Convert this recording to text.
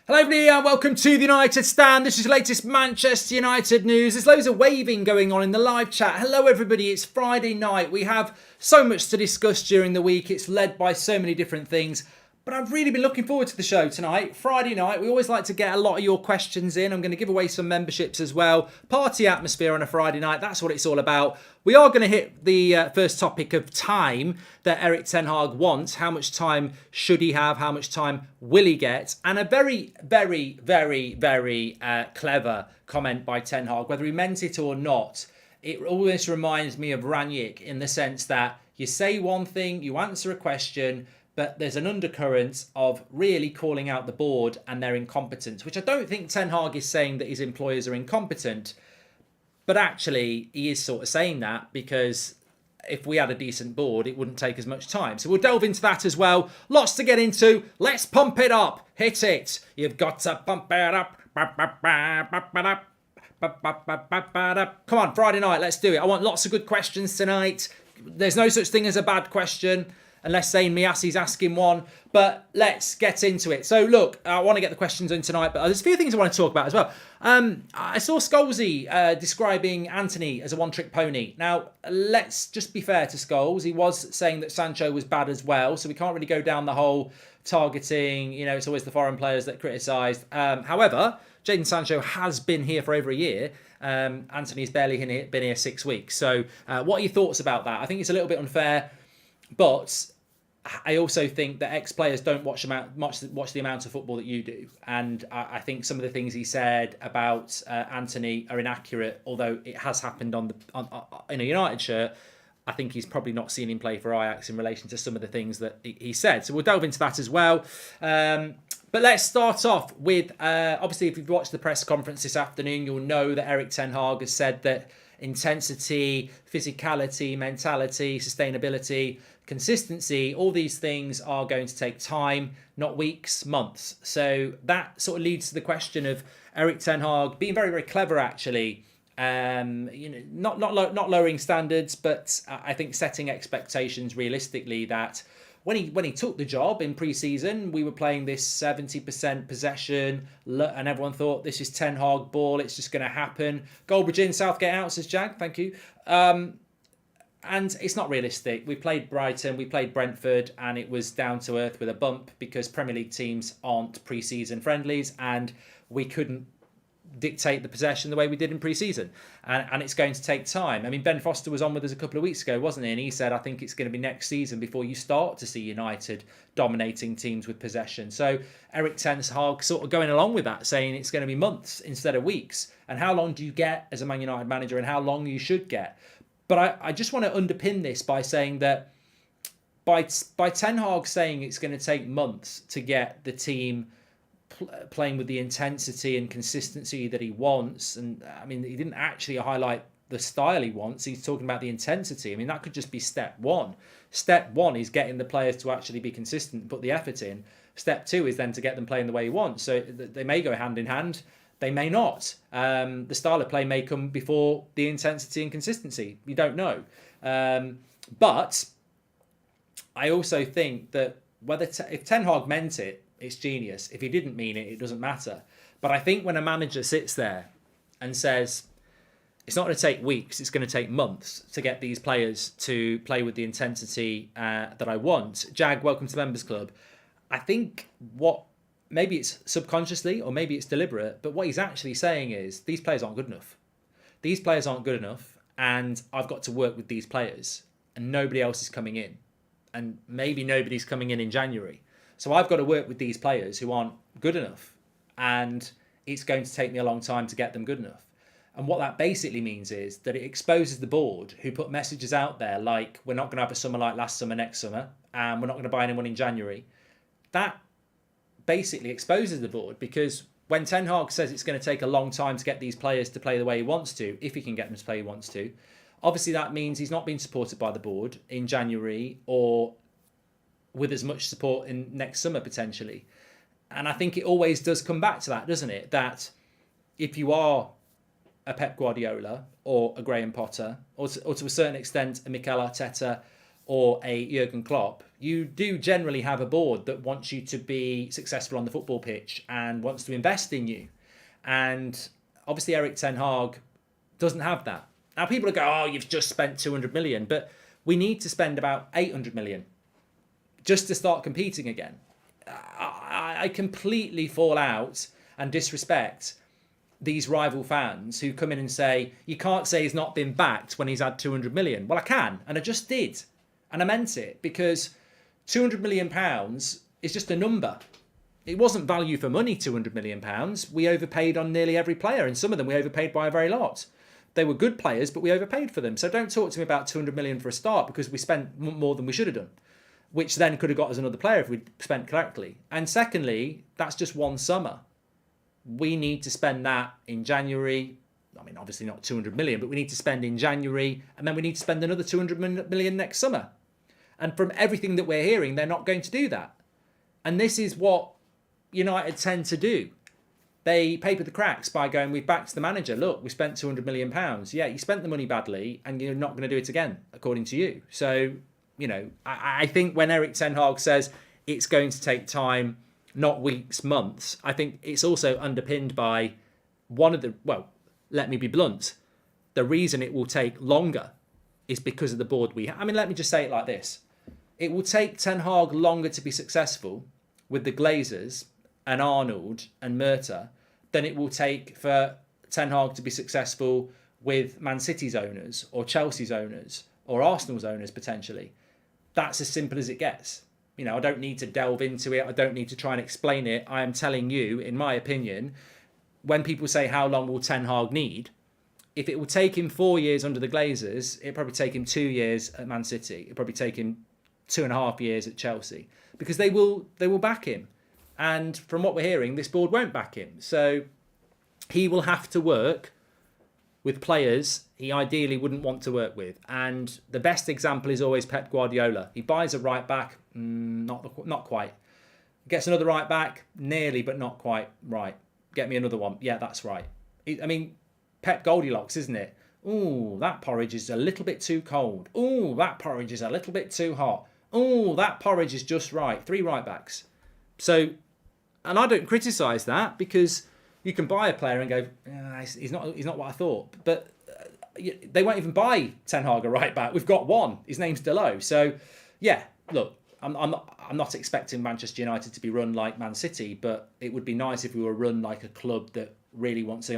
Hello everybody and welcome to the United Stand. This is the latest Manchester United news. There's loads of waving going on in the live chat. Hello everybody, it's Friday night. We have so much to discuss during the week. It's led by so many different things. But I've really been looking forward to the show tonight. Friday night, we always like to get a lot of your questions in. I'm going to give away some memberships as well. Party atmosphere on a Friday night, that's what it's all about. We are going to hit the first topic of time that Erik ten Hag wants. How much time should he have? How much time will he get? And a very, very, very, very clever comment by Ten Hag, whether he meant it or not. It always reminds me of Ranić in the sense that you say one thing, you answer a question, but there's an undercurrent of really calling out the board and their incompetence, which I don't think Ten Hag is saying that his employers are incompetent, but actually he is sort of saying that because if we had a decent board, it wouldn't take as much time. So we'll delve into that as well. Lots to get into. Let's pump it up. Hit it. You've got to pump it up. Come on, Friday night, let's do it. I want lots of good questions tonight. There's no such thing as a bad question, unless Zayn Miasi's asking one. But let's get into it. So look, I want to get the questions in tonight, but there's a few things I want to talk about as well. I saw Scholesy describing Anthony as a one-trick pony. Now, let's just be fair to Scholes. He was saying that Sancho was bad as well, so we can't really go down the whole targeting, you know, it's always the foreign players that criticised. However, Jadon Sancho has been here for over a year. Anthony's barely been here 6 weeks. So what are your thoughts about that? I think it's a little bit unfair, but I also think that ex-players don't watch the amount of football that you do. And I think some of the things he said about Anthony are inaccurate, although it has happened in a United shirt. I think he's probably not seen him play for Ajax in relation to some of the things that he said. So we'll delve into that as well. But let's start off with, obviously, if you've watched the press conference this afternoon, you'll know that Erik ten Hag has said that intensity, physicality, mentality, sustainability, consistency, all these things are going to take time, not weeks, months. So that sort of leads to the question of Erik ten Hag being very, very clever, actually. Not lowering standards, but I think setting expectations realistically that when he took the job in pre-season, we were playing this 70% possession, and everyone thought this is Ten Hag ball, it's just going to happen. Goldbridge in, Southgate out, says Jag. Thank you. And it's not realistic. We played Brighton, we played Brentford, and it was down to earth with a bump because Premier League teams aren't pre-season friendlies, and we couldn't dictate the possession the way we did in pre-season, and it's going to take time. I mean, Ben Foster was on with us a couple of weeks ago, wasn't he? And he said, I think it's going to be next season before you start to see United dominating teams with possession. So Erik ten Hag sort of going along with that, saying it's going to be months instead of weeks. And how long do you get as a Man United manager, and how long you should get? But I just want to underpin this by saying that by Ten Hag saying it's going to take months to get the team playing with the intensity and consistency that he wants, and I mean, he didn't actually highlight the style he wants. He's talking about the intensity. I mean, that could just be step one. Step one is getting the players to actually be consistent, put the effort in. Step two is then to get them playing the way he wants. So they may go hand in hand, they may not. The style of play may come before the intensity and consistency. You don't know. But I also think that if Ten Hag meant it, it's genius. If he didn't mean it, it doesn't matter. But I think when a manager sits there and says, it's not going to take weeks, it's going to take months to get these players to play with the intensity that I want. Jag, welcome to the Members Club. I think maybe it's subconsciously or maybe it's deliberate, but what he's actually saying is these players aren't good enough. These players aren't good enough, and I've got to work with these players, and nobody else is coming in. And maybe nobody's coming in January. So I've got to work with these players who aren't good enough, and it's going to take me a long time to get them good enough. And what that basically means is that it exposes the board who put messages out there like, we're not going to have a summer like last summer next summer, and we're not going to buy anyone in January. That basically exposes the board, because when Ten Hag says it's going to take a long time to get these players to play the way he wants to, if he can get them to play he wants to, obviously that means he's not being supported by the board in January or with as much support in next summer potentially. And I think it always does come back to that, doesn't it? That if you are a Pep Guardiola or a Graham Potter or to a certain extent a Mikel Arteta or a Jurgen Klopp, you do generally have a board that wants you to be successful on the football pitch and wants to invest in you. And obviously Erik ten Hag doesn't have that. Now people go, oh, you've just spent 200 million, but we need to spend about 800 million just to start competing again. I completely fall out and disrespect these rival fans who come in and say, you can't say he's not been backed when he's had 200 million. Well, I can, and I just did. And I meant it, because 200 million pounds is just a number. It wasn't value for money, 200 million pounds. We overpaid on nearly every player, and some of them we overpaid by a very lot. They were good players, but we overpaid for them. So don't talk to me about 200 million for a start, because we spent more than we should have done, which then could have got us another player if we'd spent correctly. And secondly, that's just one summer. We need to spend that in January. I mean, obviously not 200 million, but we need to spend in January, and then we need to spend another 200 million next summer. And from everything that we're hearing, they're not going to do that. And this is what United tend to do. They paper the cracks by going, we've backed the manager. Look, we spent 200 million pounds. Yeah, you spent the money badly, and you're not going to do it again, according to you. So, I think when Erik ten Hag says it's going to take time, not weeks, months, I think it's also underpinned by let me be blunt. The reason it will take longer is because of the board we have. I mean, let me just say it like this. It will take Ten Hag longer to be successful with the Glazers and Arnold and Murta than it will take for Ten Hag to be successful with Man City's owners or Chelsea's owners or Arsenal's owners potentially. That's as simple as it gets. I don't need to delve into it. I don't need to try and explain it. I am telling you, in my opinion, when people say how long will Ten Hag need, if it will take him 4 years under the Glazers, it'll probably take him 2 years at Man City. It'll probably take him 2.5 years at Chelsea, because they will back him. And from what we're hearing, this board won't back him. So he will have to work with players he ideally wouldn't want to work with. And the best example is always Pep Guardiola. He buys a right back, not quite. Gets another right back, nearly, but not quite right. Get me another one. Yeah, that's right. Pep Goldilocks, isn't it? Ooh, that porridge is a little bit too cold. Ooh, that porridge is a little bit too hot. Ooh, that porridge is just right. 3 right backs. So, and I don't criticise that, because you can buy a player and go, he's not what I thought. But they won't even buy Ten Hag a right back. We've got one. His name's Delo. So, yeah, look, I'm not expecting Manchester United to be run like Man City, but it would be nice if we were run like a club that really wants to